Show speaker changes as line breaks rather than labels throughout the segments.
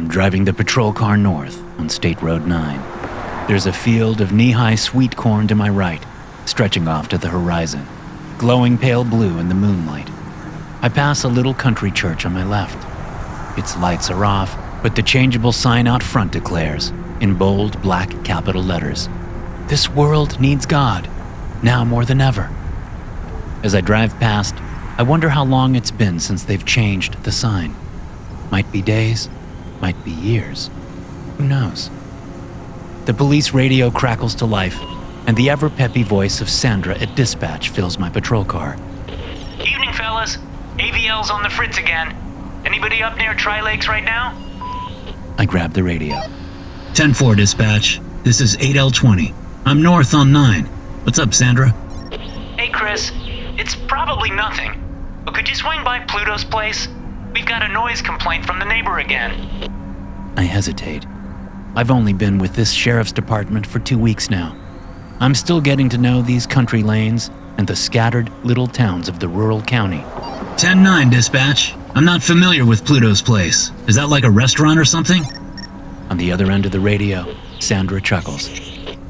I'm driving the patrol car north on State Road 9. There's a field of knee-high sweet corn to my right, stretching off to the horizon, glowing pale blue in the moonlight. I pass a little country church on my left. Its lights are off, but the changeable sign out front declares, in bold black capital letters, "This world needs God, now more than ever." As I drive past, I wonder how long it's been since they've changed the sign. Might be days, might be years. Who knows? The police radio crackles to life, and the ever-peppy voice of Sandra at dispatch fills my patrol car.
Evening, fellas. AVL's on the fritz again. Anybody up near Tri-Lakes right now?
I grab the radio.
10-4 dispatch. This is 8L20. I'm north on 9. What's up, Sandra?
Hey, Chris. It's probably nothing. But could you swing by Pluto's place? We've got a noise complaint from the neighbor again.
I hesitate. I've only been with this sheriff's department for 2 weeks now. I'm still getting to know these country lanes and the scattered little towns of the rural county.
10-9 dispatch. I'm not familiar with Pluto's place. Is that like a restaurant or something?
On the other end of the radio, Sandra chuckles.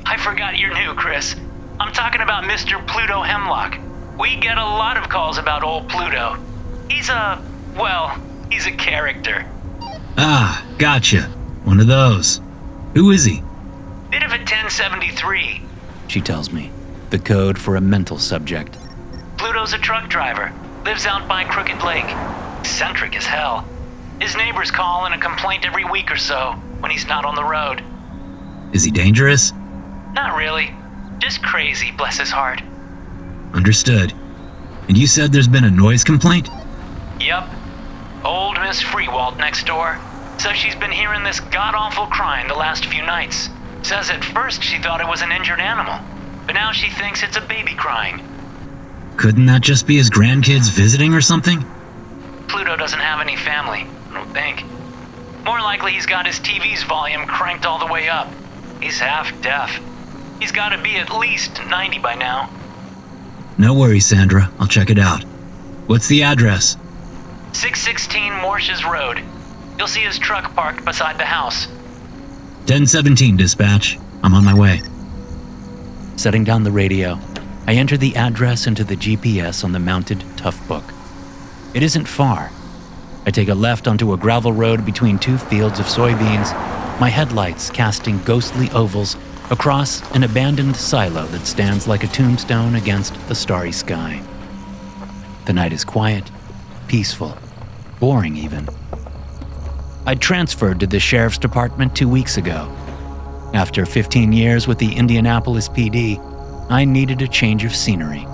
I forgot you're new, Chris. I'm talking about Mr. Pluto Hemlock. We get a lot of calls about old Pluto. He's a character.
Ah, gotcha. One of those. Who is he?
Bit of a 1073.
She tells me, the code for a mental subject.
Pluto's a truck driver. Lives out by Crooked Lake. Eccentric as hell. His neighbors call in a complaint every week or so when he's not on the road.
Is he dangerous?
Not really. Just crazy, bless his heart.
Understood. And you said there's been a noise complaint?
Yep. Old Miss Freewalt next door says she's been hearing this god-awful crying the last few nights. Says at first she thought it was an injured animal, but now she thinks it's a baby crying.
Couldn't that just be his grandkids visiting or something?
Pluto doesn't have any family, I don't think. More likely he's got his TV's volume cranked all the way up. He's half deaf. He's got to be at least 90 by now.
No worries, Sandra. I'll check it out. What's the address?
616 Morshes Road. You'll see his truck parked beside the house.
1017 dispatch. I'm on my way.
Setting down the radio, I enter the address into the GPS on the mounted tough book. It isn't far. I take a left onto a gravel road between 2 fields of soybeans, my headlights casting ghostly ovals across an abandoned silo that stands like a tombstone against the starry sky. The night is quiet, peaceful, boring even. I transferred to the sheriff's department 2 weeks ago. After 15 years with the Indianapolis PD, I needed a change of scenery.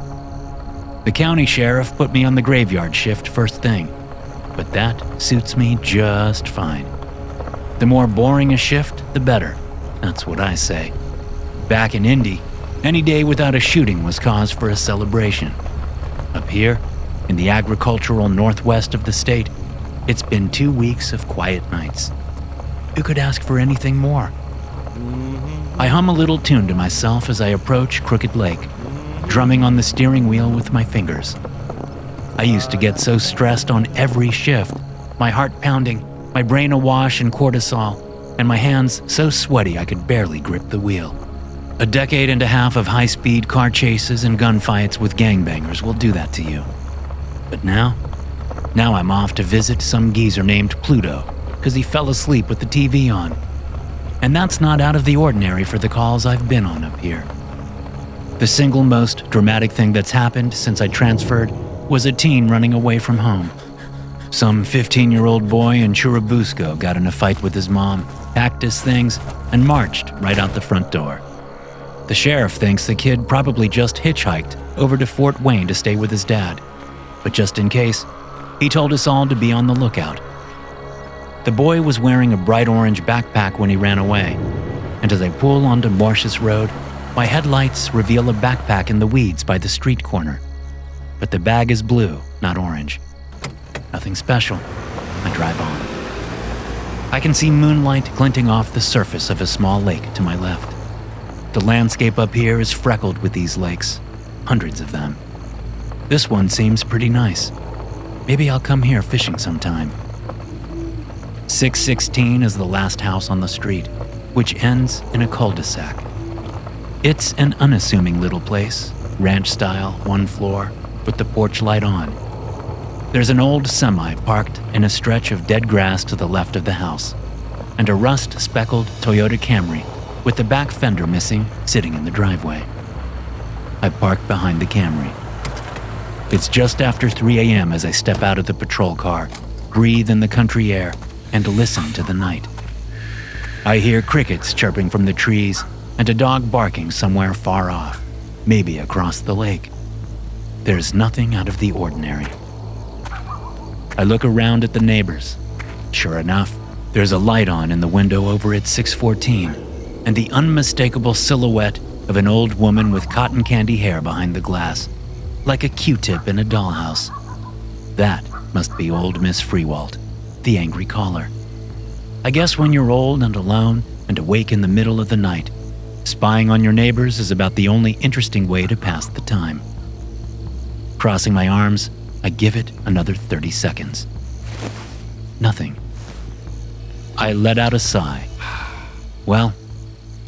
The county sheriff put me on the graveyard shift first thing, but that suits me just fine. The more boring a shift, the better. That's what I say. Back in Indy, any day without a shooting was cause for a celebration. Up here, in the agricultural northwest of the state, it's been 2 weeks of quiet nights. Who could ask for anything more? I hum a little tune to myself as I approach Crooked Lake, drumming on the steering wheel with my fingers. I used to get so stressed on every shift, my heart pounding, my brain awash in cortisol, and my hands so sweaty I could barely grip the wheel. A decade and a half of high-speed car chases and gunfights with gangbangers will do that to you. But now I'm off to visit some geezer named Pluto because he fell asleep with the TV on. And that's not out of the ordinary for the calls I've been on up here. The single most dramatic thing that's happened since I transferred was a teen running away from home. Some 15-year-old boy in Churubusco got in a fight with his mom, packed his things, and marched right out the front door. The sheriff thinks the kid probably just hitchhiked over to Fort Wayne to stay with his dad. But just in case, he told us all to be on the lookout. The boy was wearing a bright orange backpack when he ran away, and as I pull onto Morshes Road, my headlights reveal a backpack in the weeds by the street corner. But the bag is blue, not orange. Nothing special. I drive on. I can see moonlight glinting off the surface of a small lake to my left. The landscape up here is freckled with these lakes, hundreds of them. This one seems pretty nice. Maybe I'll come here fishing sometime. 616 is the last house on the street, which ends in a cul-de-sac. It's an unassuming little place, ranch style, one floor, with the porch light on. There's an old semi parked in a stretch of dead grass to the left of the house, and a rust-speckled Toyota Camry with the back fender missing sitting in the driveway. I park behind the Camry. It's just after 3 a.m. as I step out of the patrol car, breathe in the country air, and listen to the night. I hear crickets chirping from the trees and a dog barking somewhere far off, maybe across the lake. There's nothing out of the ordinary. I look around at the neighbors. Sure enough, there's a light on in the window over at 614, and the unmistakable silhouette of an old woman with cotton candy hair behind the glass, like a Q-tip in a dollhouse. That must be old Miss Freewalt, the angry caller. I guess when you're old and alone and awake in the middle of the night, spying on your neighbors is about the only interesting way to pass the time. Crossing my arms, I give it another 30 seconds. Nothing. I let out a sigh. Well,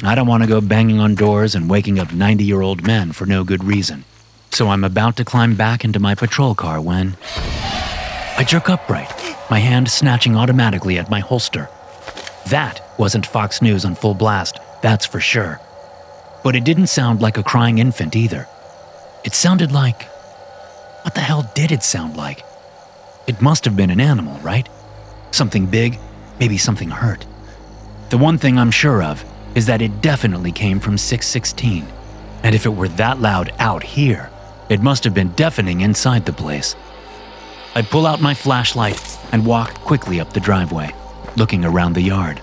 I don't want to go banging on doors and waking up 90-year-old men for no good reason, so I'm about to climb back into my patrol car when I jerk upright, my hand snatching automatically at my holster. That wasn't Fox News on full blast, that's for sure. But it didn't sound like a crying infant either. It sounded like... What the hell did it sound like? It must have been an animal, right? Something big, maybe something hurt. The one thing I'm sure of is that it definitely came from 616. And if it were that loud out here, it must have been deafening inside the place. I pull out my flashlight and walk quickly up the driveway, looking around the yard,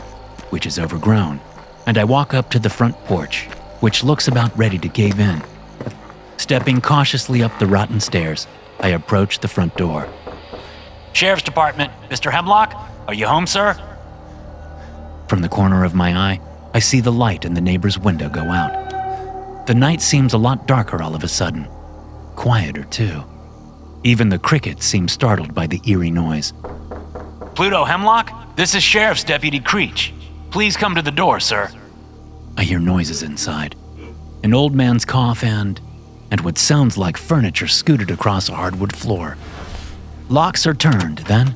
which is overgrown, and I walk up to the front porch, which looks about ready to cave in. Stepping cautiously up the rotten stairs, I approach the front door.
Sheriff's Department, Mr. Hemlock? Are you home, sir?
From the corner of my eye, I see the light in the neighbor's window go out. The night seems a lot darker all of a sudden. Quieter, too. Even the crickets seem startled by the eerie noise.
Pluto Hemlock? This is Sheriff's Deputy Creech. Please come to the door, sir.
I hear noises inside. An old man's cough and what sounds like furniture scooted across a hardwood floor. Locks are turned, then...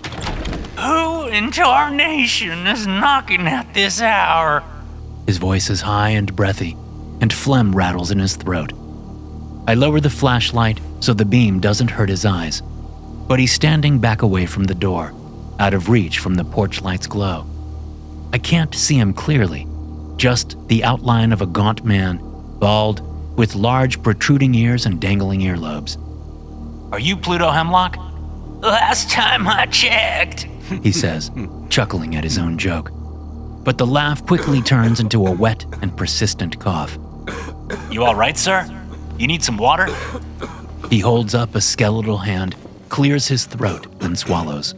Who in tarnation is knocking at this hour?
His voice is high and breathy, and phlegm rattles in his throat. I lower the flashlight so the beam doesn't hurt his eyes, but he's standing back away from the door, out of reach from the porch light's glow. I can't see him clearly, just the outline of a gaunt man, bald, with large protruding ears and dangling earlobes.
Are you Pluto Hemlock? Last time I checked,
he says, chuckling at his own joke. But the laugh quickly turns into a wet and persistent cough.
You all right, sir? You need some water?
He holds up a skeletal hand, clears his throat, and swallows.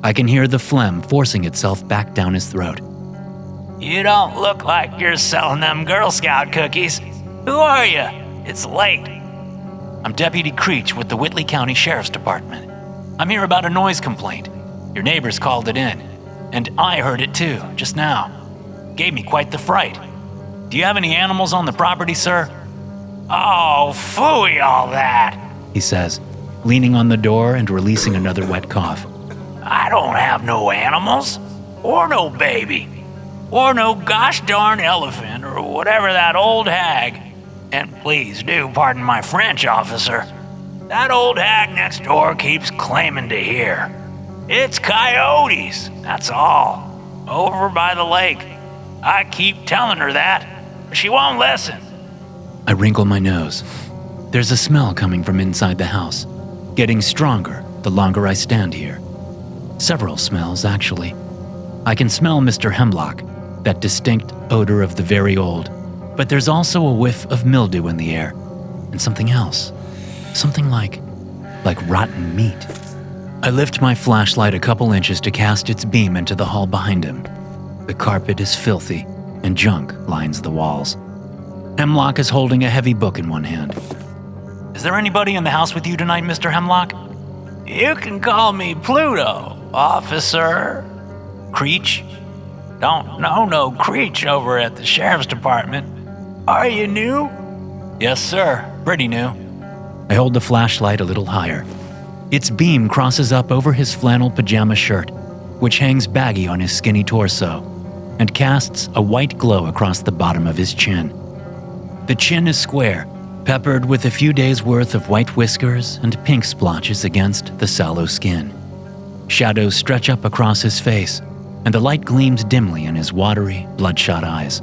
I can hear the phlegm forcing itself back down his throat.
You don't look like you're selling them Girl Scout cookies. Who are you? It's late. I'm Deputy Creech with the Whitley County Sheriff's Department. I'm here about a noise complaint. Your neighbors called it in, and I heard it too, just now. Gave me quite the fright. Do you have any animals on the property, sir? Oh, phooey all that,
he says, leaning on the door and releasing another wet cough.
I don't have no animals, or no baby, or no gosh darn elephant, or whatever that old hag. And please do pardon my French, officer. That old hag next door keeps claiming to hear. It's coyotes, that's all. Over by the lake. I keep telling her that, but she won't listen.
I wrinkle my nose. There's a smell coming from inside the house, getting stronger the longer I stand here. Several smells, actually. I can smell Mr. Hemlock, that distinct odor of the very old, but there's also a whiff of mildew in the air, and something else. Something like rotten meat. I lift my flashlight a couple inches to cast its beam into the hall behind him. The carpet is filthy, and junk lines the walls. Hemlock is holding a heavy book in one hand.
Is there anybody in the house with you tonight, Mr. Hemlock? You can call me Pluto, officer. Creech? Don't know no Creech over at the sheriff's department. Are you new? Yes, sir. Pretty new.
I hold the flashlight a little higher. Its beam crosses up over his flannel pajama shirt, which hangs baggy on his skinny torso, and casts a white glow across the bottom of his chin. The chin is square, peppered with a few days' worth of white whiskers and pink splotches against the sallow skin. Shadows stretch up across his face, and the light gleams dimly in his watery, bloodshot eyes.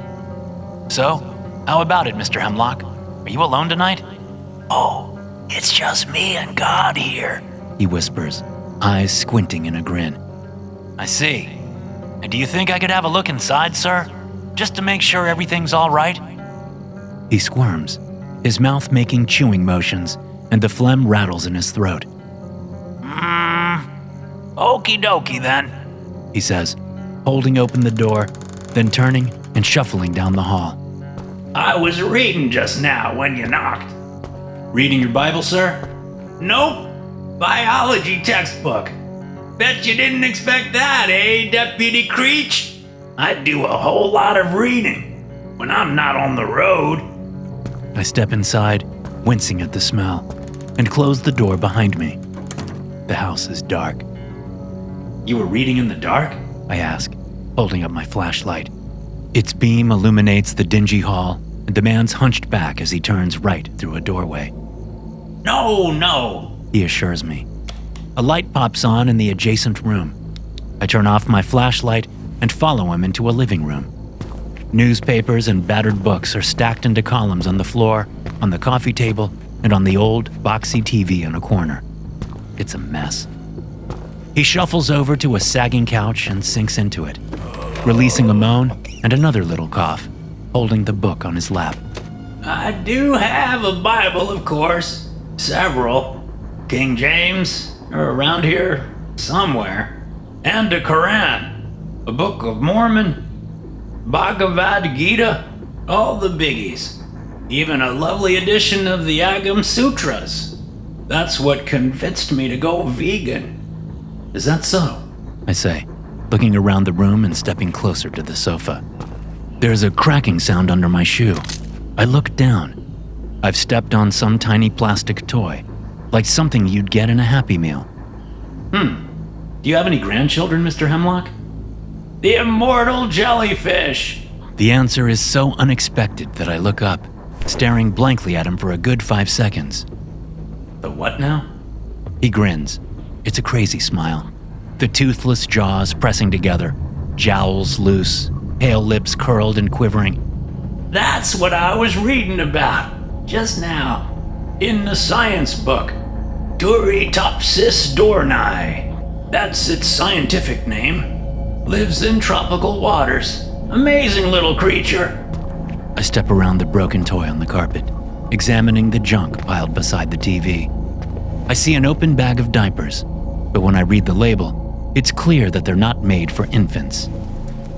So, how about it, Mr. Hemlock? Are you alone tonight?
Oh, it's just me and God here,
he whispers, eyes squinting in a grin.
I see. And do you think I could have a look inside, sir? Just to make sure everything's all right?
He squirms, his mouth making chewing motions, and the phlegm rattles in his throat.
Okie dokie then,
he says, holding open the door, then turning and shuffling down the hall.
I was reading just now when you knocked.
Reading your Bible, sir?
Nope. Biology textbook. Bet you didn't expect that, eh, Deputy Creech? I do a whole lot of reading when I'm not on the road.
I step inside, wincing at the smell, and close the door behind me. The house is dark.
You were reading in the dark?
I ask, holding up my flashlight. Its beam illuminates the dingy hall, and the man's hunched back as he turns right through a doorway.
No,
he assures me. A light pops on in the adjacent room. I turn off my flashlight and follow him into a living room. Newspapers and battered books are stacked into columns on the floor, on the coffee table, and on the old, boxy TV in a corner. It's a mess. He shuffles over to a sagging couch and sinks into it, releasing a moan and another little cough, holding the book on his lap.
I do have a Bible, of course. Several. King James, or around here somewhere. And a Quran, a Book of Mormon, Bhagavad Gita, all the biggies. Even a lovely edition of the Agam Sutras. That's what convinced me to go vegan.
Is that so? I say, looking around the room and stepping closer to the sofa. There's a cracking sound under my shoe. I look down. I've stepped on some tiny plastic toy, like something you'd get in a Happy Meal.
Do you have any grandchildren, Mr. Hemlock? The immortal jellyfish.
The answer is so unexpected that I look up, staring blankly at him for a good 5 seconds.
The what now?
He grins. It's a crazy smile. The toothless jaws pressing together, jowls loose, pale lips curled and quivering.
That's what I was reading about just now in the science book. Turritopsis dohrnii. That's its scientific name. Lives in tropical waters. Amazing little creature.
I step around the broken toy on the carpet, examining the junk piled beside the TV. I see an open bag of diapers, but when I read the label, it's clear that they're not made for infants.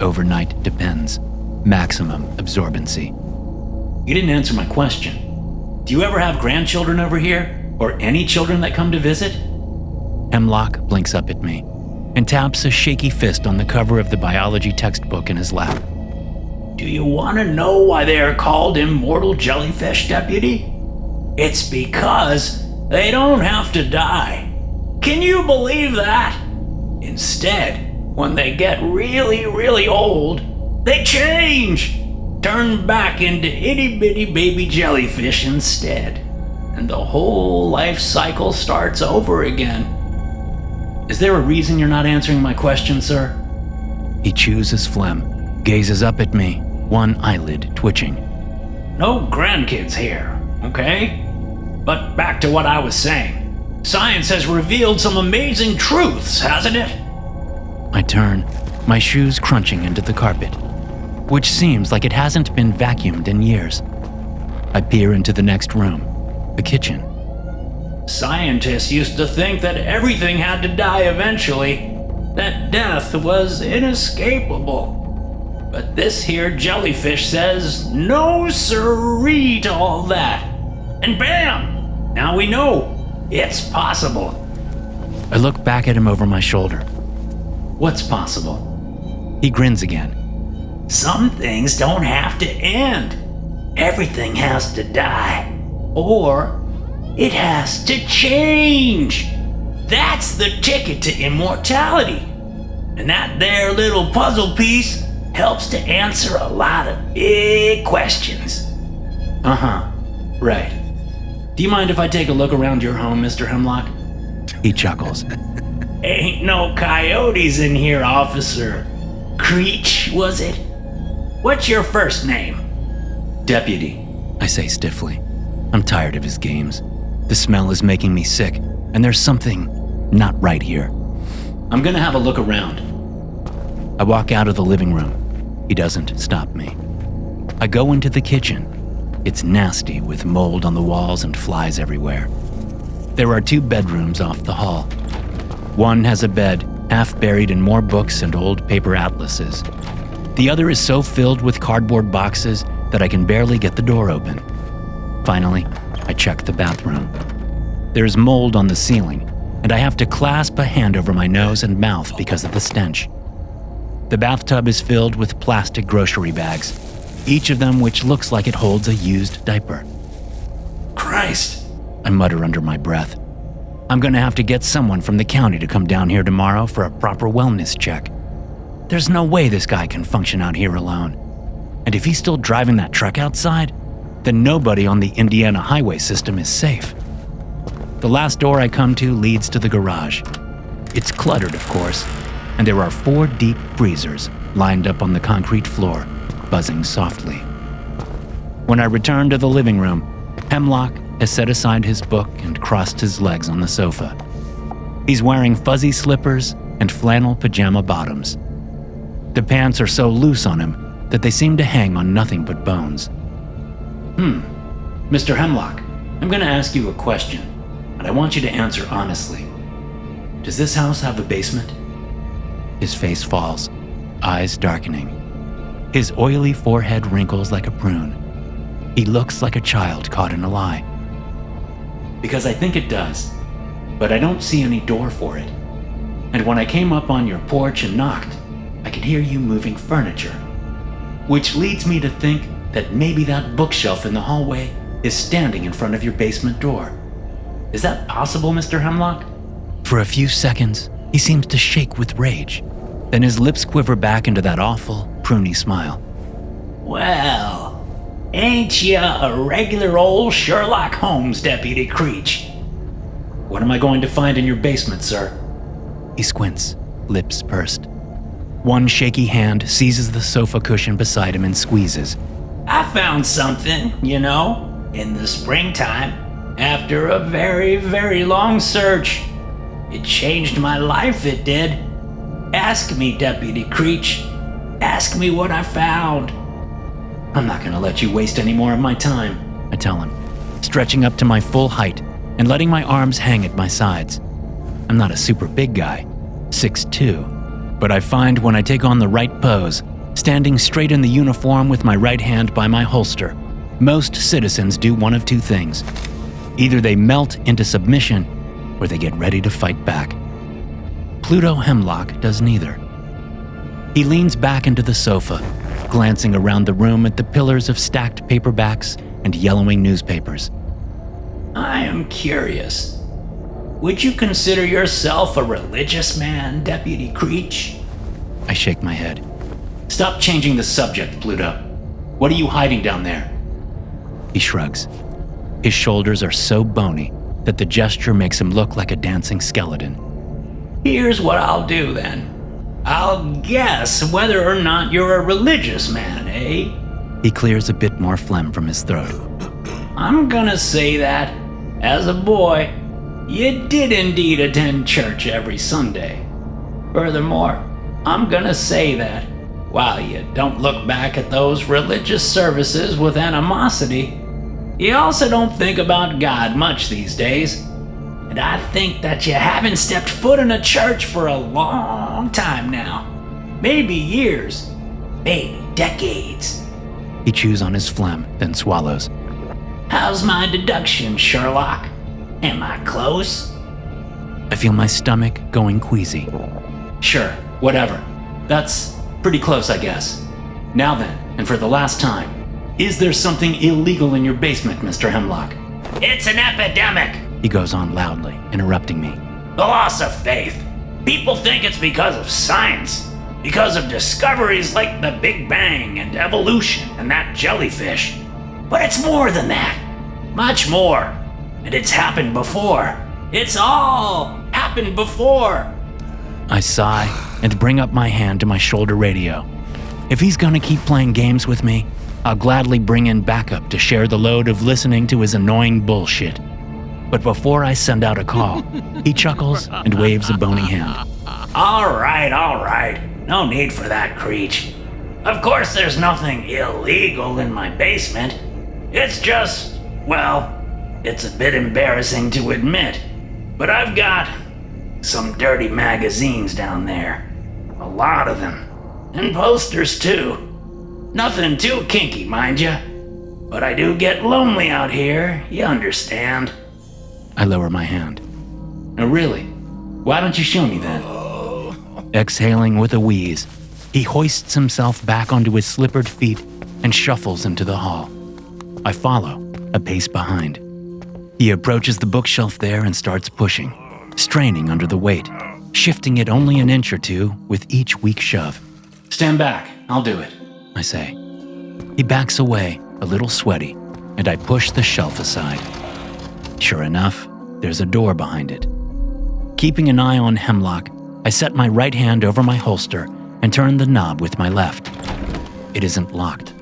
Overnight depends. Maximum absorbency.
You didn't answer my question. Do you ever have grandchildren over here? Or any children that come to visit?
Hemlock blinks up at me and taps a shaky fist on the cover of the biology textbook in his lap.
Do you want to know why they are called immortal jellyfish, Deputy? It's because they don't have to die. Can you believe that? Instead, when they get really, really old, they change! Turn back into itty-bitty baby jellyfish instead. And the whole life cycle starts over again. Is there a reason you're not answering my question, sir?
He chews his phlegm, gazes up at me, one eyelid twitching.
No grandkids here, okay? But back to what I was saying. Science has revealed some amazing truths, hasn't it?
I turn, my shoes crunching into the carpet, which seems like it hasn't been vacuumed in years. I peer into the next room, the kitchen.
Scientists used to think that everything had to die eventually, that death was inescapable. But this here jellyfish says no siree to all that. And bam! Now we know it's possible.
I look back at him over my shoulder.
What's possible?
He grins again.
Some things don't have to end. Everything has to die. Or it has to change. That's the ticket to immortality. And that there little puzzle piece helps to answer a lot of big questions.
Right. Do you mind if I take a look around your home, Mr. Hemlock? He chuckles.
Ain't no coyotes in here, officer. Creech, was it? What's your first name?
Deputy, I say stiffly. I'm tired of his games. The smell is making me sick, and there's something not right here. I'm gonna have a look around. I walk out of the living room. He doesn't stop me. I go into the kitchen. It's nasty with mold on the walls and flies everywhere. There are 2 bedrooms off the hall. One has a bed, half buried in more books and old paper atlases. The other is so filled with cardboard boxes that I can barely get the door open. Finally, I check the bathroom. There's mold on the ceiling, and I have to clasp a hand over my nose and mouth because of the stench. The bathtub is filled with plastic grocery bags, each of them which looks like it holds a used diaper.
Christ,
I mutter under my breath. I'm gonna have to get someone from the county to come down here tomorrow for a proper wellness check. There's no way this guy can function out here alone. And if he's still driving that truck outside, then nobody on the Indiana highway system is safe. The last door I come to leads to the garage. It's cluttered, of course, and there are 4 deep freezers lined up on the concrete floor, buzzing softly. When I return to the living room, Hemlock has set aside his book and crossed his legs on the sofa. He's wearing fuzzy slippers and flannel pajama bottoms. The pants are so loose on him that they seem to hang on nothing but bones.
Mr. Hemlock, I'm gonna ask you a question, and I want you to answer honestly. Does this house have a basement?
His face falls, eyes darkening. His oily forehead wrinkles like a prune. He looks like a child caught in a lie.
Because I think it does, but I don't see any door for it. And when I came up on your porch and knocked, I could hear you moving furniture, which leads me to think that maybe that bookshelf in the hallway is standing in front of your basement door. Is that possible, Mr. Hemlock?
For a few seconds, he seems to shake with rage. Then his lips quiver back into that awful, pruny smile.
Well, ain't ya a regular old Sherlock Holmes, Deputy Creech? What am I going to find in your basement, sir?
He squints, lips pursed. One shaky hand seizes the sofa cushion beside him and squeezes.
I found something, in the springtime, after a very, very long search. It changed my life, it did. Ask me, Deputy Creech. Ask me what I found.
I'm not gonna let you waste any more of my time, I tell him, stretching up to my full height and letting my arms hang at my sides. I'm not a super big guy, 6'2", but I find when I take on the right pose, standing straight in the uniform with my right hand by my holster, most citizens do one of 2 things. Either they melt into submission, or they get ready to fight back. Pluto Hemlock does neither. He leans back into the sofa, glancing around the room at the pillars of stacked paperbacks and yellowing newspapers.
I am curious. Would you consider yourself a religious man, Deputy Creech?
I shake my head.
Stop changing the subject, Pluto. What are you hiding down there?
He shrugs. His shoulders are so bony that the gesture makes him look like a dancing skeleton.
Here's what I'll do then. I'll guess whether or not you're a religious man, eh?
He clears a bit more phlegm from his throat.
I'm gonna say that, as a boy, you did indeed attend church every Sunday. Furthermore, I'm gonna say that, while you don't look back at those religious services with animosity, you also don't think about God much these days. And I think that you haven't stepped foot in a church for a long time now. Maybe years, maybe decades.
He chews on his phlegm, then swallows.
How's my deduction, Sherlock? Am I close?
I feel my stomach going queasy.
Sure, whatever. That's
Pretty close, I guess. Now then, and for the last time, is there something illegal in your basement, Mr. Hemlock?
It's an epidemic.
He goes on loudly, interrupting me.
The loss of faith. People think it's because of science, because of discoveries like the Big Bang and evolution and that jellyfish. But it's more than that. Much more. And it's happened before. It's all happened before.
I sigh and bring up my hand to my shoulder radio. If he's gonna keep playing games with me, I'll gladly bring in backup to share the load of listening to his annoying bullshit. But before I send out a call, he chuckles and waves a bony hand.
All right. No need for that, Creech. Of course there's nothing illegal in my basement. It's just, well, it's a bit embarrassing to admit, but I've got some dirty magazines down there. A lot of them. And posters too. Nothing too kinky, mind ya. But I do get lonely out here, you understand.
I lower my hand. Oh, really? Why don't you show me then? Exhaling with a wheeze, he hoists himself back onto his slippered feet and shuffles into the hall. I follow, a pace behind. He approaches the bookshelf there and starts pushing, straining under the weight, shifting it only an inch or two with each weak shove. Stand back, I'll do it, I say. He backs away, a little sweaty, and I push the shelf aside. Sure enough, there's a door behind it. Keeping an eye on Hemlock, I set my right hand over my holster and turn the knob with my left. It isn't locked.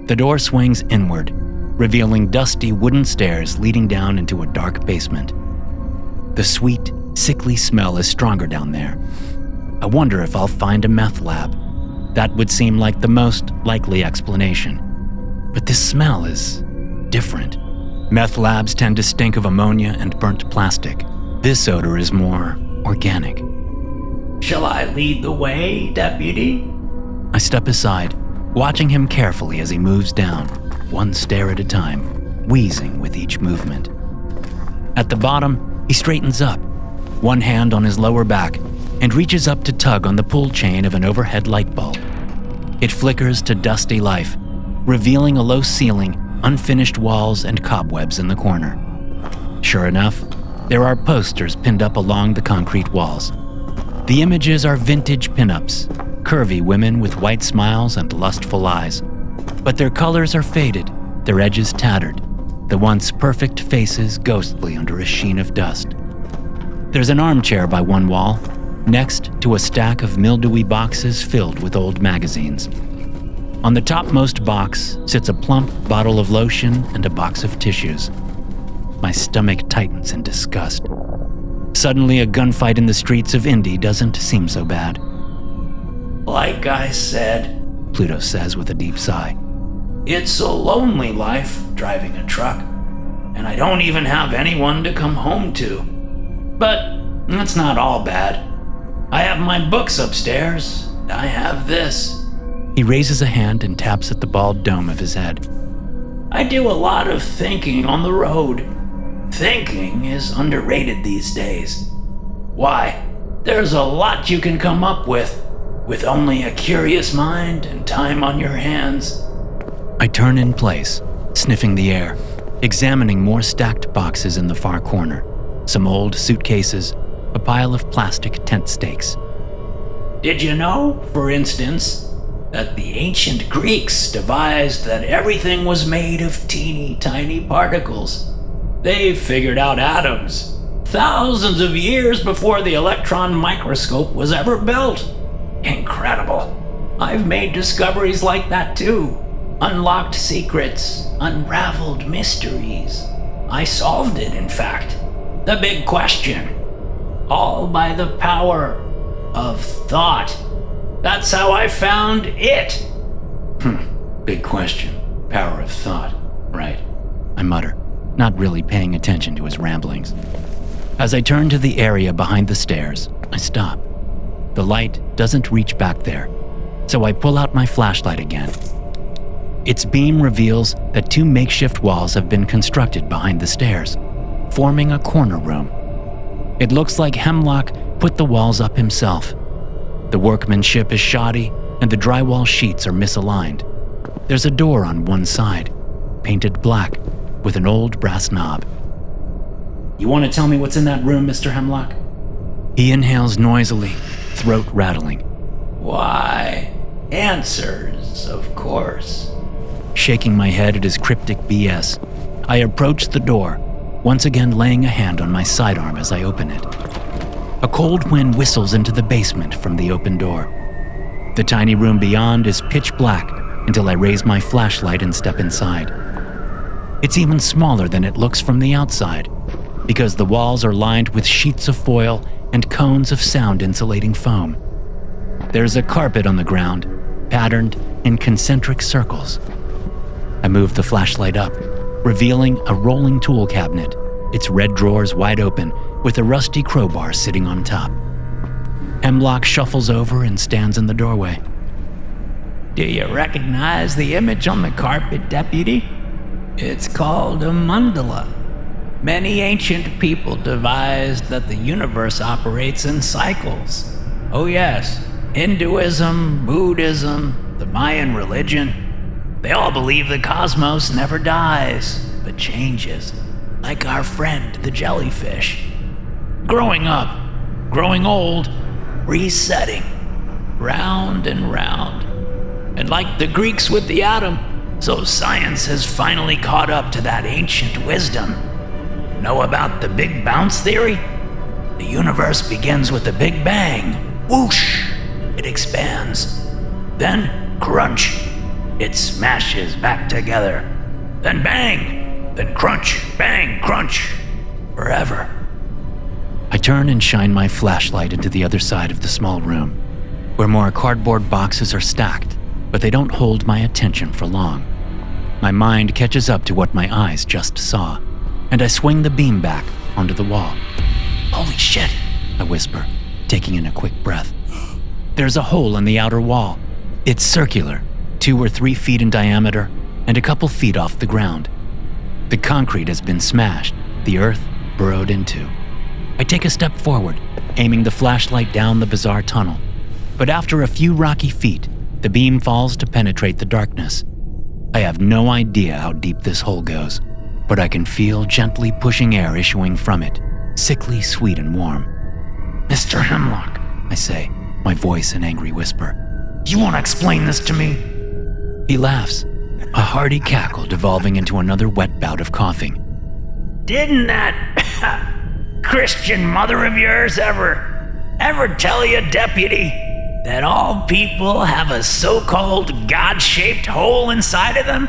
The door swings inward, revealing dusty wooden stairs leading down into a dark basement. The sweet, sickly smell is stronger down there. I wonder if I'll find a meth lab. That would seem like the most likely explanation. But this smell is different. Meth labs tend to stink of ammonia and burnt plastic. This odor is more organic.
Shall I lead the way, deputy?
I step aside, watching him carefully as he moves down, one stair at a time, wheezing with each movement. At the bottom, he straightens up, one hand on his lower back, and reaches up to tug on the pull chain of an overhead light bulb. It flickers to dusty life, revealing a low ceiling, unfinished walls, and cobwebs in the corner. Sure enough, there are posters pinned up along the concrete walls. The images are vintage pinups, curvy women with white smiles and lustful eyes. But their colors are faded, their edges tattered, the once perfect faces ghostly under a sheen of dust. There's an armchair by one wall, next to a stack of mildewy boxes filled with old magazines. On the topmost box sits a plump bottle of lotion and a box of tissues. My stomach tightens in disgust. Suddenly, a gunfight in the streets of Indy doesn't seem so bad.
Like I said,
Pluto says with a deep sigh.
It's a lonely life driving a truck, and I don't even have anyone to come home to. But that's not all bad. I have my books upstairs. I have this.
He raises a hand and taps at the bald dome of his head.
I do a lot of thinking on the road. Thinking is underrated these days. Why, there's a lot you can come up with only a curious mind and time on your hands.
I turn in place, sniffing the air, examining more stacked boxes in the far corner, some old suitcases, a pile of plastic tent stakes.
Did you know, for instance, that the ancient Greeks devised that everything was made of teeny tiny particles? They figured out atoms thousands of years before the electron microscope was ever built. Incredible. I've made discoveries like that too. Unlocked secrets, unraveled mysteries. I solved it, in fact. The big question. All by the power of thought. That's how I found it.
Big question. Power of thought. Right. I mutter, not really paying attention to his ramblings. As I turn to the area behind the stairs, I stop. The light doesn't reach back there, so I pull out my flashlight again. Its beam reveals that two makeshift walls have been constructed behind the stairs, forming a corner room. It looks like Hemlock put the walls up himself. The workmanship is shoddy, and the drywall sheets are misaligned. There's a door on one side, painted black, with an old brass knob.
You want to tell me what's in that room, Mr. Hemlock?
He inhales noisily, throat rattling.
Why, answers, of course.
Shaking my head at his cryptic BS, I approach the door, once again laying a hand on my sidearm as I open it. A cold wind whistles into the basement from the open door. The tiny room beyond is pitch black until I raise my flashlight and step inside. It's even smaller than it looks from the outside, because the walls are lined with sheets of foil and cones of sound-insulating foam. There's a carpet on the ground, patterned in concentric circles. I move the flashlight up, revealing a rolling tool cabinet, its red drawers wide open with a rusty crowbar sitting on top. Hemlock shuffles over and stands in the doorway.
Do you recognize the image on the carpet, Deputy? It's called a mandala. Many ancient people devised that the universe operates in cycles. Oh yes, Hinduism, Buddhism, the Mayan religion. They all believe the cosmos never dies, but changes, like our friend the jellyfish. Growing up, growing old, resetting, round and round. And like the Greeks with the atom, so science has finally caught up to that ancient wisdom. Know about the Big Bounce theory? The universe begins with a Big Bang. Whoosh! It expands. Then crunch. It smashes back together. Then bang! Then crunch, bang, crunch. Forever.
I turn and shine my flashlight into the other side of the small room, where more cardboard boxes are stacked, but they don't hold my attention for long. My mind catches up to what my eyes just saw, and I swing the beam back onto the wall.
Holy shit,
I whisper, taking in a quick breath. There's a hole in the outer wall. It's circular, 2 or 3 feet in diameter, and a couple feet off the ground. The concrete has been smashed, the earth burrowed into. I take a step forward, aiming the flashlight down the bizarre tunnel. But after a few rocky feet, the beam falls to penetrate the darkness. I have no idea how deep this hole goes, but I can feel gently pushing air issuing from it, sickly sweet and warm.
Mr. Hemlock,
I say, my voice an angry whisper.
You want to explain this to me?
He laughs, a hearty cackle devolving into another wet bout of coughing.
Didn't that Christian mother of yours ever tell you, Deputy, that all people have a so-called God-shaped hole inside of them?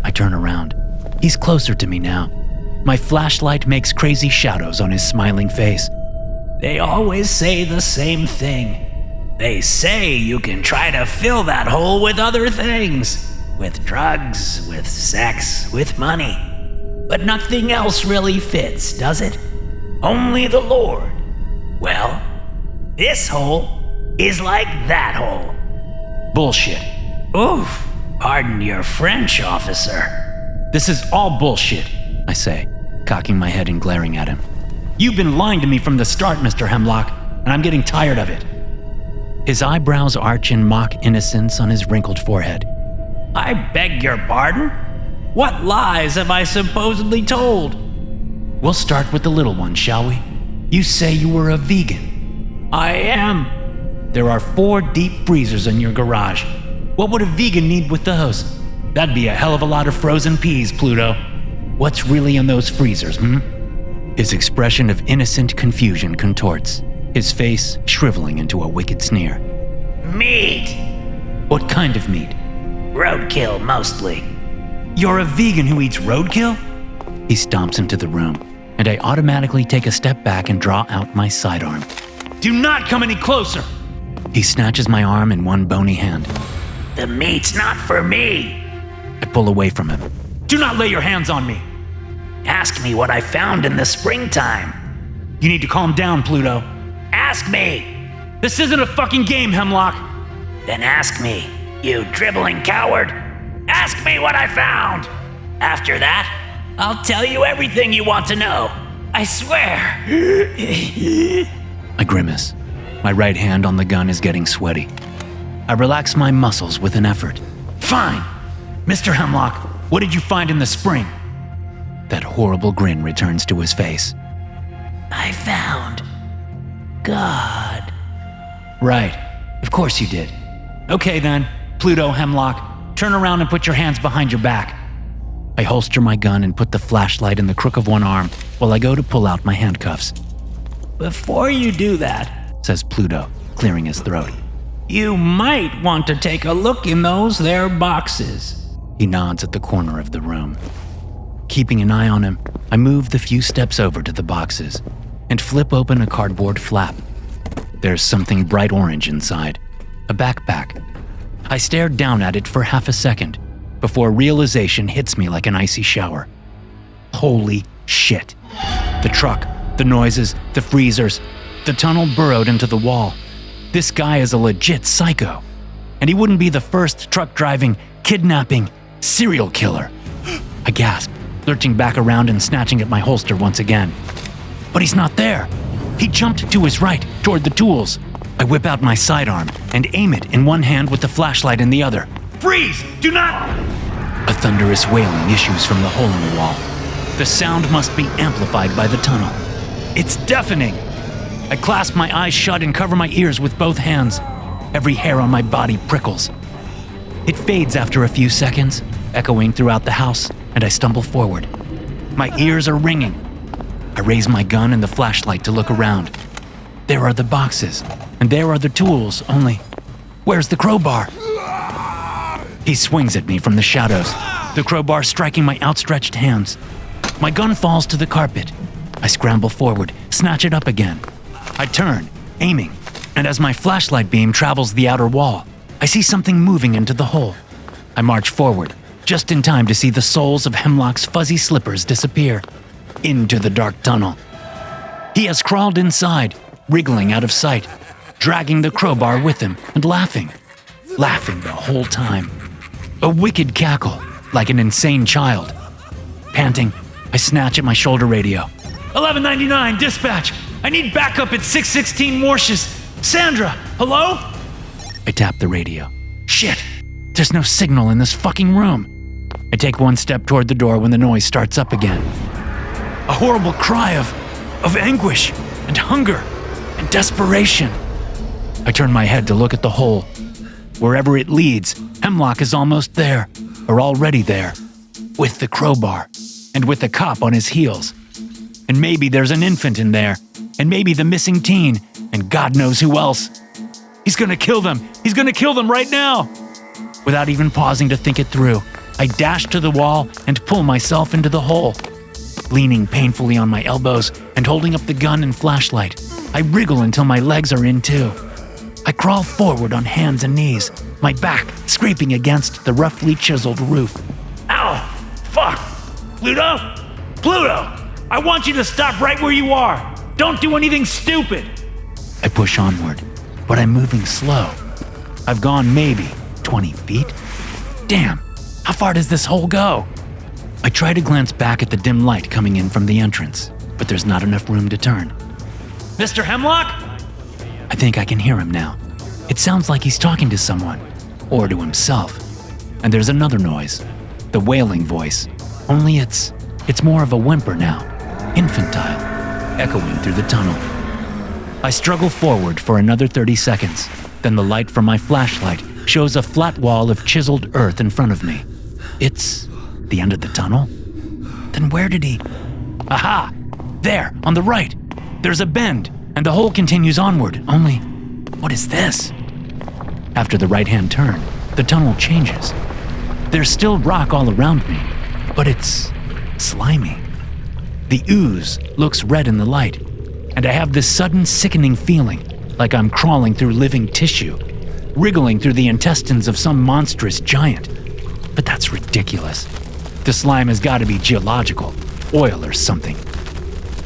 I turn around. He's closer to me now. My flashlight makes crazy shadows on his smiling face.
They always say the same thing. They say you can try to fill that hole with other things. With drugs, with sex, with money. But nothing else really fits, does it? Only the Lord. Well, this hole is like that hole.
Bullshit.
Oof, pardon your French, officer.
This is all bullshit, I say, cocking my head and glaring at him. You've been lying to me from the start, Mr. Hemlock, and I'm getting tired of it. His eyebrows arch in mock innocence on his wrinkled forehead.
I beg your pardon? What lies have I supposedly told?
We'll start with the little one, shall we? You say you were a vegan.
I am.
There are 4 deep freezers in your garage. What would a vegan need with those? That'd be a hell of a lot of frozen peas, Pluto. What's really in those freezers, His expression of innocent confusion contorts, his face shriveling into a wicked sneer.
Meat!
What kind of meat?
Roadkill, mostly.
You're a vegan who eats roadkill? He stomps into the room, and I automatically take a step back and draw out my sidearm. Do not come any closer! He snatches my arm in one bony hand.
The meat's not for me!
I pull away from him. Do not lay your hands on me!
Ask me what I found in the springtime.
You need to calm down, Pluto.
Ask me!
This isn't a fucking game, Hemlock!
Then ask me, you dribbling coward! Ask me what I found! After that, I'll tell you everything you want to know. I swear!
I grimace. My right hand on the gun is getting sweaty. I relax my muscles with an effort. Fine! Mr. Hemlock, what did you find in the spring? That horrible grin returns to his face.
I found God.
Right, of course you did. Okay then, Pluto Hemlock, turn around and put your hands behind your back. I holster my gun and put the flashlight in the crook of one arm while I go to pull out my handcuffs.
Before you do that,
says Pluto, clearing his throat.
You might want to take a look in those there boxes.
He nods at the corner of the room. Keeping an eye on him, I move the few steps over to the boxes and flip open a cardboard flap. There's something bright orange inside, a backpack. I stare down at it for half a second before realization hits me like an icy shower. Holy shit. The truck, the noises, the freezers, the tunnel burrowed into the wall. This guy is a legit psycho. And he wouldn't be the first truck-driving, kidnapping, serial killer. I gasp, lurching back around and snatching at my holster once again. But he's not there. He jumped to his right, toward the tools. I whip out my sidearm and aim it in one hand with the flashlight in the other. Freeze! Do not! A thunderous wailing issues from the hole in the wall. The sound must be amplified by the tunnel. It's deafening. I clasp my eyes shut and cover my ears with both hands. Every hair on my body prickles. It fades after a few seconds, echoing throughout the house, and I stumble forward. My ears are ringing. I raise my gun and the flashlight to look around. There are the boxes, and there are the tools, only where's the crowbar? He swings at me from the shadows, the crowbar striking my outstretched hands. My gun falls to the carpet. I scramble forward, snatch it up again. I turn, aiming, and as my flashlight beam travels the outer wall, I see something moving into the hole. I march forward, just in time to see the soles of Hemlock's fuzzy slippers disappear into the dark tunnel. He has crawled inside, wriggling out of sight, dragging the crowbar with him and laughing the whole time. A wicked cackle, like an insane child. Panting, I snatch at my shoulder radio. 1199, dispatch! I need backup at 616 Mortius. Sandra, hello? I tap the radio. Shit, there's no signal in this fucking room. I take one step toward the door when the noise starts up again. A horrible cry of anguish and hunger and desperation. I turn my head to look at the hole. Wherever it leads, Hemlock is almost there, or already there, with the crowbar, and with the cop on his heels. And maybe there's an infant in there, and maybe the missing teen, and God knows who else. He's gonna kill them! He's gonna kill them right now! Without even pausing to think it through, I dash to the wall and pull myself into the hole. Leaning painfully on my elbows and holding up the gun and flashlight, I wriggle until my legs are in too. I crawl forward on hands and knees, my back scraping against the roughly chiseled roof.
Ow! Fuck! Pluto! Pluto! I want you to stop right where you are! Don't do anything stupid!
I push onward, but I'm moving slow. I've gone maybe 20 feet. Damn, how far does this hole go? I try to glance back at the dim light coming in from the entrance, but there's not enough room to turn.
Mr. Hemlock?
I think I can hear him now. It sounds like he's talking to someone, or to himself. And there's another noise, the wailing voice, only it's more of a whimper now, infantile, echoing through the tunnel. I struggle forward for another 30 seconds, then the light from my flashlight shows a flat wall of chiseled earth in front of me. It's the end of the tunnel? Then where did he? Aha! There, on the right. There's a bend, and the hole continues onward, only, what is this? After the right-hand turn, the tunnel changes. There's still rock all around me, but it's slimy. The ooze looks red in the light, and I have this sudden sickening feeling like I'm crawling through living tissue, wriggling through the intestines of some monstrous giant. But that's ridiculous. The slime has got to be geological, oil or something.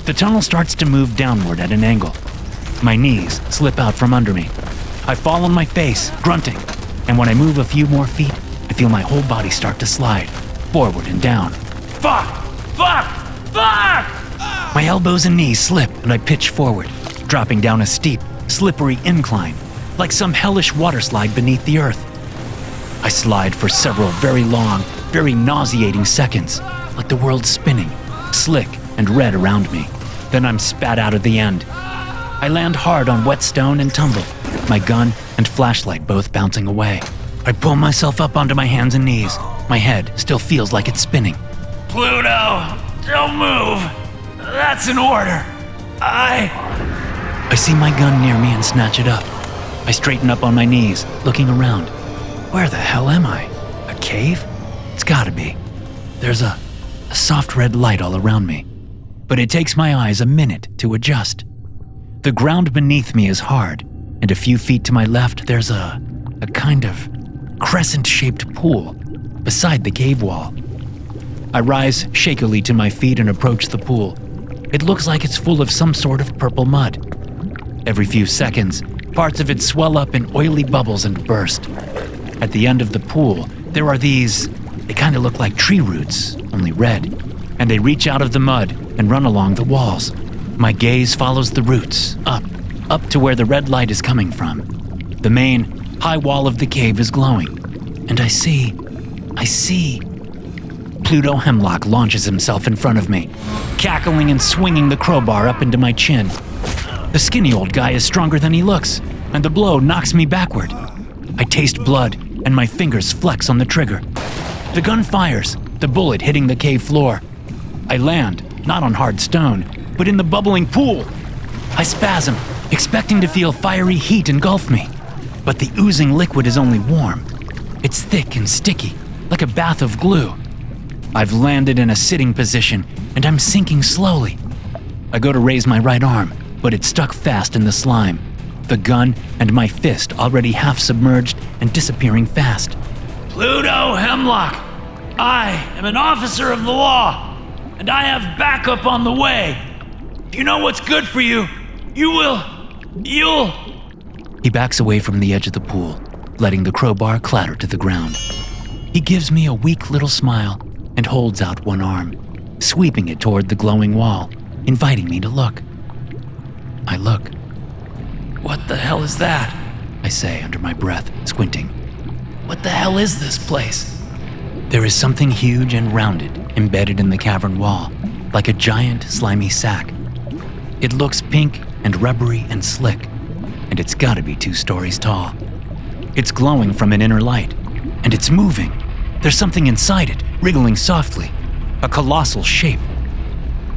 The tunnel starts to move downward at an angle. My knees slip out from under me. I fall on my face, grunting, and when I move a few more feet, I feel my whole body start to slide, forward and down.
Fuck! Fuck! Fuck!
My elbows and knees slip and I pitch forward, dropping down a steep, slippery incline. like some hellish waterslide beneath the earth. I slide for several very long, very nauseating seconds, like the world's spinning, slick and red around me. Then I'm spat out of the end. I land hard on wet stone and tumble, my gun and flashlight both bouncing away. I pull myself up onto my hands and knees. My head still feels like it's spinning.
Pluto, don't move. That's an order.
I see my gun near me and snatch it up. I straighten up on my knees, looking around. Where the hell am I? A cave? It's gotta be. There's a soft red light all around me, but it takes my eyes a minute to adjust. The ground beneath me is hard, and a few feet to my left there's a kind of crescent-shaped pool beside the cave wall. I rise shakily to my feet and approach the pool. It looks like it's full of some sort of purple mud. Every few seconds, parts of it swell up in oily bubbles and burst. At the end of the pool, there are these, they kind of look like tree roots, only red, and they reach out of the mud and run along the walls. My gaze follows the roots, up to where the red light is coming from. The main, high wall of the cave is glowing, and I see. Pluto Hemlock launches himself in front of me, cackling and swinging the crowbar up into my chin. The skinny old guy is stronger than he looks, and the blow knocks me backward. I taste blood, and my fingers flex on the trigger. The gun fires, the bullet hitting the cave floor. I land, not on hard stone, but in the bubbling pool. I spasm, expecting to feel fiery heat engulf me. But the oozing liquid is only warm. It's thick and sticky, like a bath of glue. I've landed in a sitting position, and I'm sinking slowly. I go to raise my right arm, but it's stuck fast in the slime. The gun and my fist already half submerged and disappearing fast.
Pluto Hemlock, I am an officer of the law, and I have backup on the way. If you know what's good for you, you'll...
He backs away from the edge of the pool, letting the crowbar clatter to the ground. He gives me a weak little smile and holds out one arm, sweeping it toward the glowing wall, inviting me to look. I look.
What the hell is that?
I say under my breath, squinting.
What the hell is this place?
There is something huge and rounded embedded in the cavern wall, like a giant slimy sack. It looks pink and rubbery and slick, and it's gotta be 2 stories tall. It's glowing from an inner light, and it's moving. There's something inside it, wriggling softly, a colossal shape.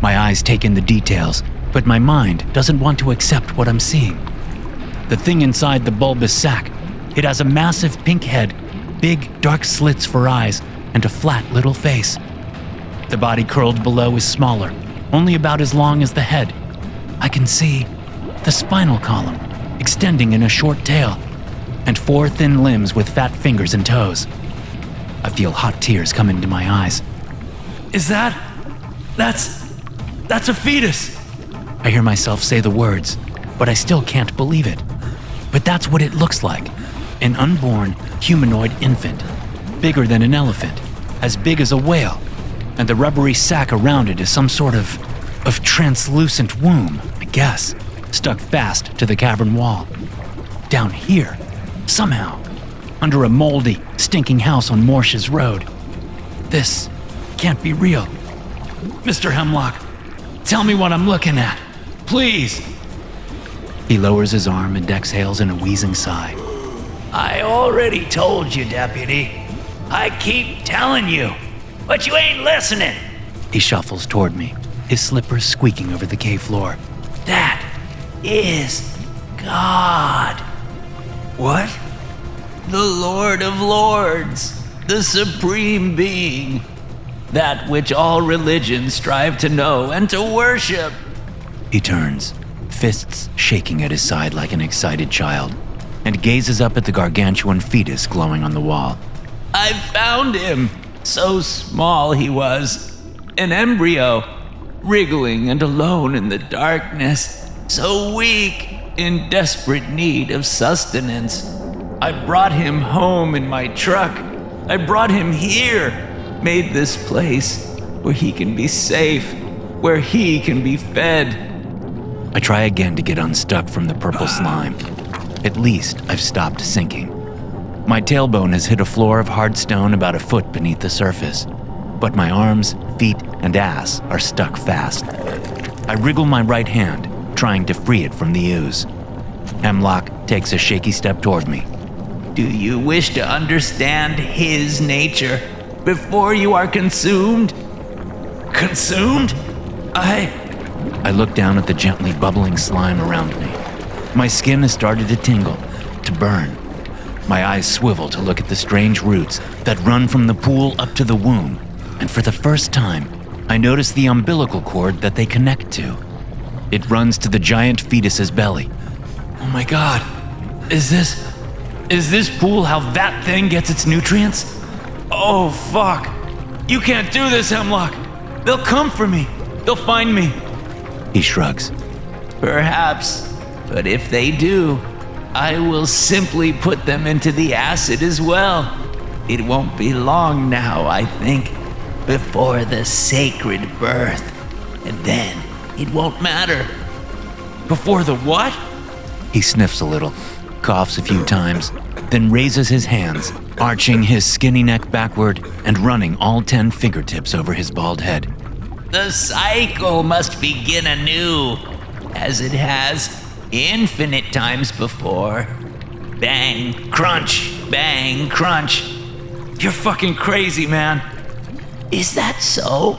My eyes take in the details, but my mind doesn't want to accept what I'm seeing. The thing inside the bulbous sack, it has a massive pink head, big dark slits for eyes, and a flat little face. The body curled below is smaller, only about as long as the head. I can see the spinal column extending in a short tail, and 4 thin limbs with fat fingers and toes. I feel hot tears come into my eyes.
That's a fetus.
I hear myself say the words, but I still can't believe it. But that's what it looks like. An unborn humanoid infant, bigger than an elephant, as big as a whale, and the rubbery sack around it is some sort of translucent womb, I guess, stuck fast to the cavern wall. Down here, somehow, under a moldy, stinking house on Morshes Road. This can't be real.
Mr. Hemlock, tell me what I'm looking at, please.
He lowers his arm and exhales in a wheezing sigh.
I already told you, Deputy. I keep telling you, but you ain't listening.
He shuffles toward me, his slippers squeaking over the cave floor.
That is God.
What? The Lord of Lords, the Supreme Being, that which all religions strive to know and to worship.
He turns, fists shaking at his side like an excited child, and gazes up at the gargantuan fetus glowing on the wall.
I found him. So small he was, an embryo, wriggling and alone in the darkness, so weak, in desperate need of sustenance. I brought him home in my truck. I brought him here, made this place where he can be safe, where he can be fed.
I try again to get unstuck from the purple slime. At least I've stopped sinking. My tailbone has hit a floor of hard stone about a foot beneath the surface, but my arms, feet, and ass are stuck fast. I wriggle my right hand, trying to free it from the ooze. Hemlock takes a shaky step toward me.
Do you wish to understand his nature before you are consumed? Consumed?
I look down at the gently bubbling slime around me. My skin has started to tingle, to burn. My eyes swivel to look at the strange roots that run from the pool up to the womb, and for the first time, I notice the umbilical cord that they connect to. It runs to the giant fetus's belly.
Oh my God, is this pool how that thing gets its nutrients? Oh fuck, you can't do this, Hemlock. They'll come for me, they'll find me.
He shrugs.
Perhaps, but if they do, I will simply put them into the acid as well. It won't be long now, I think, before the sacred birth. And then it won't matter. Before the what?
He sniffs a little, coughs a few times, then raises his hands, arching his skinny neck backward and running all 10 fingertips over his bald head.
The cycle must begin anew, as it has infinite times before. Bang, crunch, bang, crunch. You're fucking crazy, man. Is that so?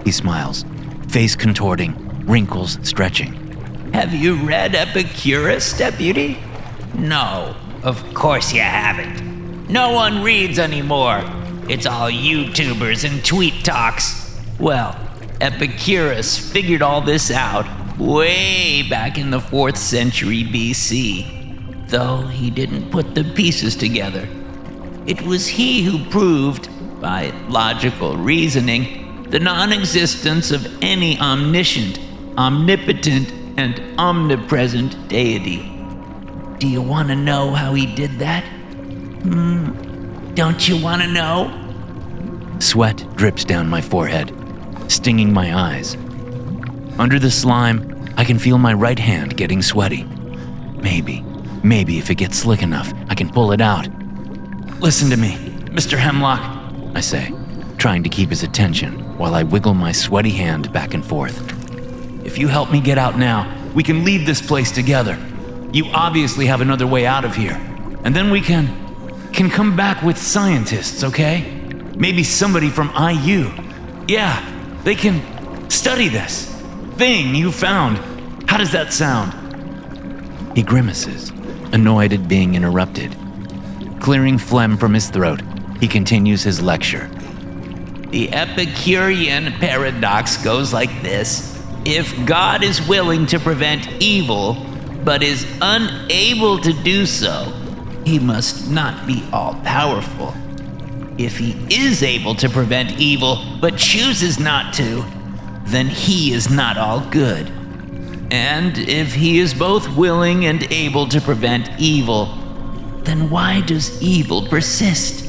He smiles, face contorting, wrinkles stretching.
Have you read Epicurus, Deputy? No, of course you haven't. No one reads anymore. It's all YouTubers and tweet talks. Well, Epicurus figured all this out way back in the 4th century BC, though he didn't put the pieces together. It was he who proved, by logical reasoning, the non-existence of any omniscient, omnipotent, and omnipresent deity. Do you want to know how he did that? Don't you want to know?
Sweat drips down my forehead, stinging my eyes. Under the slime, I can feel my right hand getting sweaty. Maybe if it gets slick enough, I can pull it out.
Listen to me, Mr. Hemlock,
I say, trying to keep his attention while I wiggle my sweaty hand back and forth.
If you help me get out now, we can leave this place together. You obviously have another way out of here. And then we can come back with scientists, okay? Maybe somebody from IU. Yeah, they can study this thing you found. How does that sound?
He grimaces, annoyed at being interrupted. Clearing phlegm from his throat, he continues his lecture.
The Epicurean paradox goes like this. If God is willing to prevent evil, but is unable to do so, he must not be all-powerful. If he is able to prevent evil, but chooses not to, then he is not all good. And if he is both willing and able to prevent evil, then why does evil persist?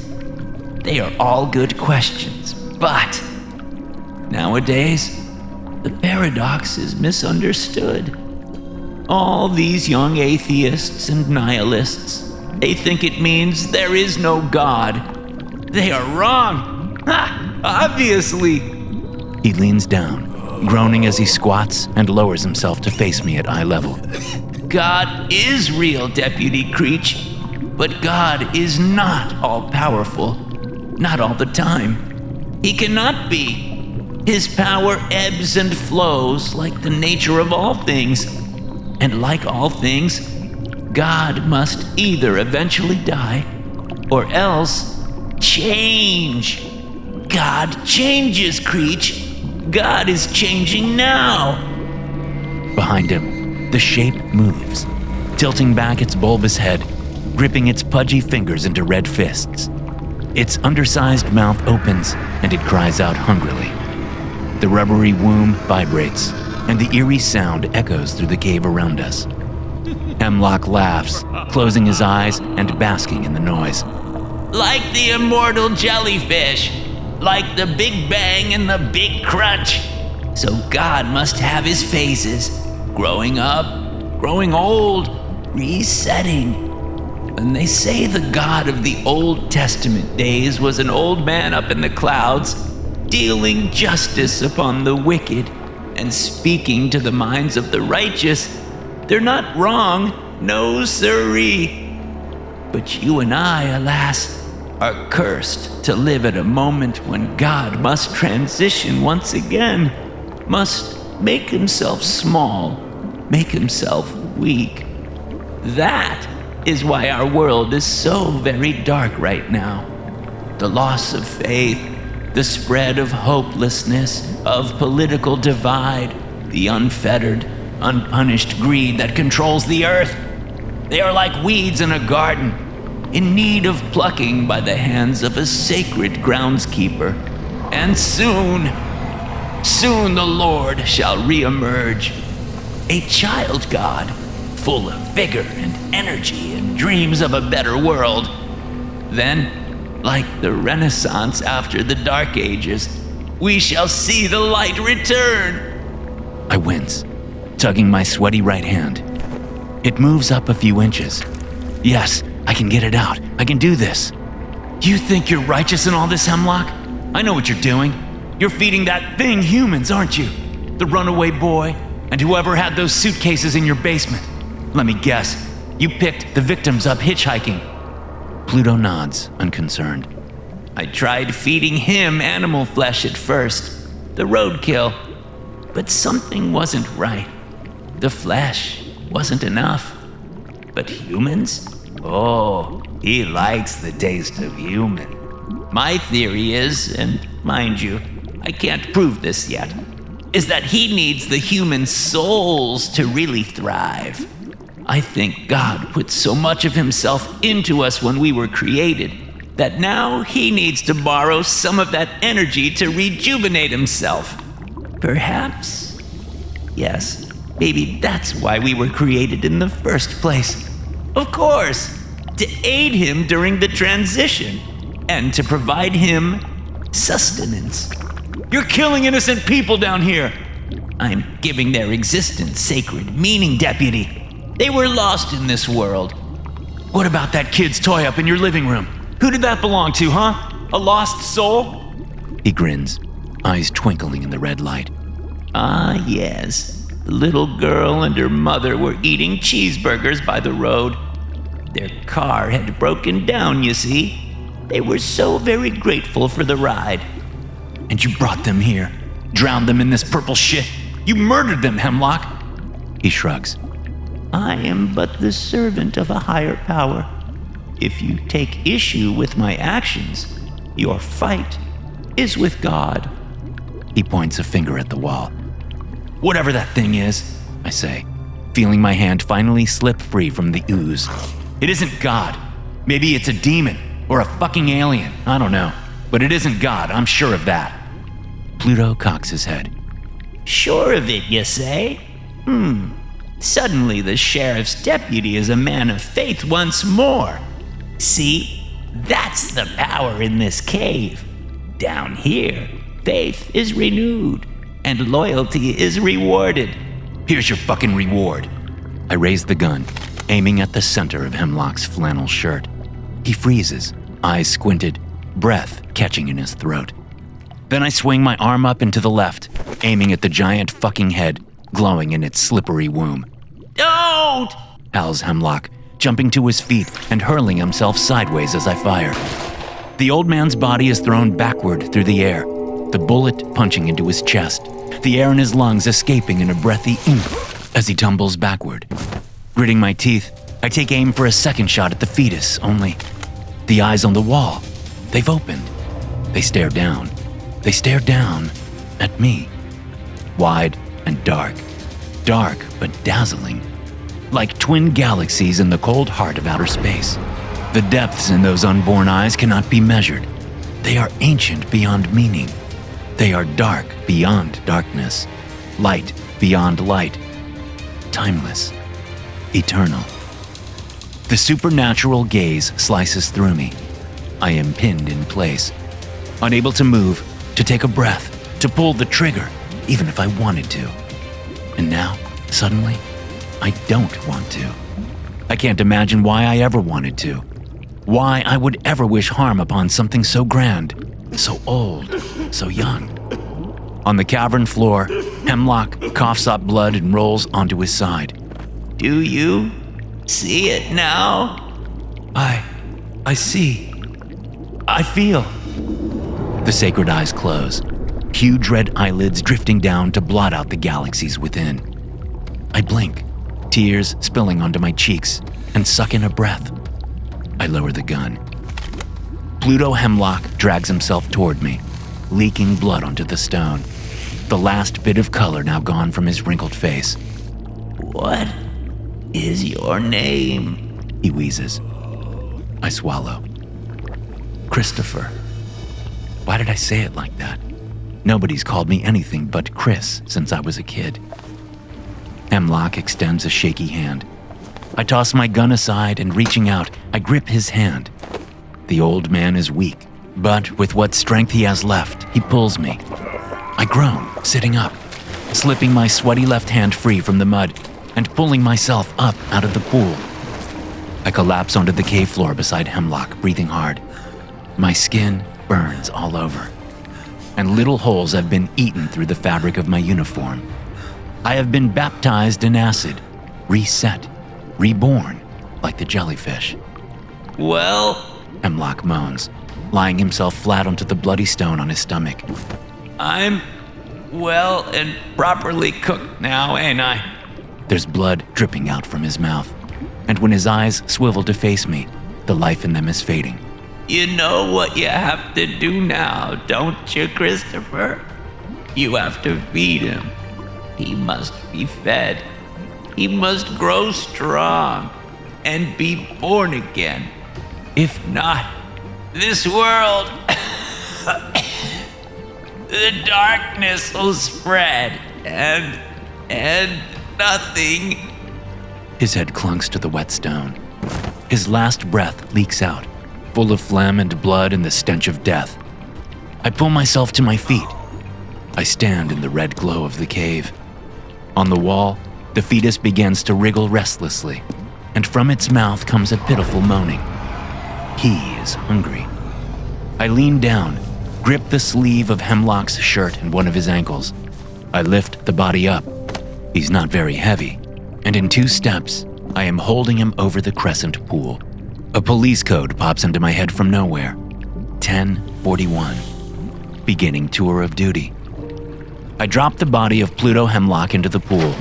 They are all good questions, but nowadays, the paradox is misunderstood. All these young atheists and nihilists, they think it means there is no God. They are wrong. Ha! Obviously.
He leans down, groaning as he squats and lowers himself to face me at eye level.
God is real, Deputy Creech, but God is not all-powerful. Not all the time. He cannot be. His power ebbs and flows like the nature of all things. And like all things, God must either eventually die or else change. God changes, Creech. God is changing now.
Behind him, the shape moves, tilting back its bulbous head, gripping its pudgy fingers into red fists. Its undersized mouth opens and it cries out hungrily. The rubbery womb vibrates, and the eerie sound echoes through the cave around us. Hemlock laughs, closing his eyes and basking in the noise.
Like the immortal jellyfish, like the Big Bang and the Big Crunch. So God must have his phases, growing up, growing old, resetting. And they say the God of the Old Testament days was an old man up in the clouds, dealing justice upon the wicked and speaking to the minds of the righteous. They're not wrong, no siree. But you and I, alas, are cursed to live at a moment when God must transition once again, must make himself small, make himself weak. That is why our world is so very dark right now. The loss of faith, the spread of hopelessness, of political divide, the unfettered, unpunished greed that controls the earth. They are like weeds in a garden, in need of plucking by the hands of a sacred groundskeeper. And soon the Lord shall reemerge, a child God, full of vigor and energy and dreams of a better world. Then, like the Renaissance after the Dark Ages, we shall see the light return.
I wince, tugging my sweaty right hand. It moves up a few inches. Yes, I can get it out. I can do this. You think you're righteous in all this, Hemlock? I know what you're doing. You're feeding that thing humans, aren't you? The runaway boy, and whoever had those suitcases in your basement. Let me guess, you picked the victims up hitchhiking. Pluto nods, unconcerned.
I tried feeding him animal flesh at first, the roadkill, but something wasn't right. The flesh wasn't enough. But humans? Oh, he likes the taste of human. My theory is, and mind you, I can't prove this yet, is that he needs the human souls to really thrive. I think God put so much of himself into us when we were created that now he needs to borrow some of that energy to rejuvenate himself. Perhaps, yes, maybe that's why we were created in the first place. Of course, to aid him during the transition and to provide him sustenance.
You're killing innocent people down here.
I'm giving their existence sacred meaning, Deputy. They were lost in this world.
What about that kid's toy up in your living room? Who did that belong to, huh? A lost soul? He grins, eyes twinkling in the red light.
Ah, yes. The little girl and her mother were eating cheeseburgers by the road. Their car had broken down, you see. They were so very grateful for the ride.
And you brought them here, drowned them in this purple shit. You murdered them, Hemlock. He shrugs.
I am but the servant of a higher power. If you take issue with my actions, your fight is with God.
He points a finger at the wall. Whatever that thing is, I say, feeling my hand finally slip free from the ooze. It isn't God. Maybe it's a demon or a fucking alien. I don't know. But it isn't God, I'm sure of that. Pluto cocks his head.
Sure of it, you say? Suddenly the sheriff's deputy is a man of faith once more. See, that's the power in this cave. Down here, faith is renewed, and loyalty is rewarded.
Here's your fucking reward. I raise the gun, aiming at the center of Hemlock's flannel shirt. He freezes, eyes squinted, breath catching in his throat. Then I swing my arm up and to the left, aiming at the giant fucking head, glowing in its slippery womb.
Don't!
Howls Hemlock, jumping to his feet and hurling himself sideways as I fire. The old man's body is thrown backward through the air, the bullet punching into his chest, the air in his lungs escaping in a breathy oomph as he tumbles backward. Gritting my teeth, I take aim for a second shot at the fetus, only the eyes on the wall, they've opened. They stare down. They stare down at me. Wide and dark. Dark but dazzling. Like twin galaxies in the cold heart of outer space. The depths in those unborn eyes cannot be measured. They are ancient beyond meaning. They are dark beyond darkness. Light beyond light. Timeless. Eternal. The supernatural gaze slices through me. I am pinned in place. Unable to move, to take a breath, to pull the trigger, even if I wanted to. And now, suddenly, I don't want to. I I can't imagine why I ever wanted to. Why I would ever wish harm upon something so grand, so old, so young. On the cavern floor, Hemlock coughs up blood and rolls onto his side.
Do you see it now?
I see. I feel. The sacred eyes close, huge red eyelids drifting down to blot out the galaxies within. I blink, tears spilling onto my cheeks, and suck in a breath. I lower the gun. Pluto Hemlock drags himself toward me, leaking blood onto the stone, the last bit of color now gone from his wrinkled face.
What is your name?
He wheezes. I swallow. Christopher. Why did I say it like that? Nobody's called me anything but Chris since I was a kid. Hemlock extends a shaky hand. I toss my gun aside and, reaching out, I grip his hand. The old man is weak, but with what strength he has left, he pulls me. I groan, sitting up, slipping my sweaty left hand free from the mud and pulling myself up out of the pool. I collapse onto the cave floor beside Hemlock, breathing hard. My skin burns all over, and little holes have been eaten through the fabric of my uniform. I have been baptized in acid, reset, reborn, like the jellyfish.
Well,
Hemlock moans, lying himself flat onto the bloody stone on his stomach.
I'm well and properly cooked now, ain't I?
There's blood dripping out from his mouth, and when his eyes swivel to face me, the life in them is fading.
You know what you have to do now, don't you, Christopher? You have to feed him. He must be fed. He must grow strong and be born again. If not, this world, the darkness will spread and nothing.
His head clunks to the wet stone. His last breath leaks out, full of phlegm and blood and the stench of death. I pull myself to my feet. I stand in the red glow of the cave. On the wall, the fetus begins to wriggle restlessly, and from its mouth comes a pitiful moaning. He is hungry. I lean down, grip the sleeve of Hemlock's shirt and one of his ankles. I lift the body up. He's not very heavy, and in 2 steps, I am holding him over the crescent pool. A police code pops into my head from nowhere. 1041. Beginning tour of duty. I drop the body of Pluto Hemlock into the pool.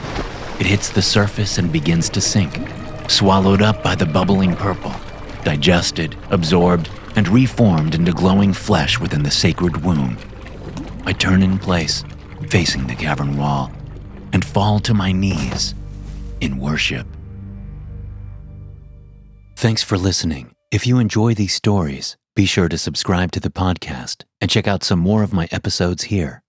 It hits the surface and begins to sink, swallowed up by the bubbling purple, digested, absorbed, and reformed into glowing flesh within the sacred womb. I turn in place, facing the cavern wall, and fall to my knees in worship. Thanks for listening. If you enjoy these stories, be sure to subscribe to the podcast and check out some more of my episodes here.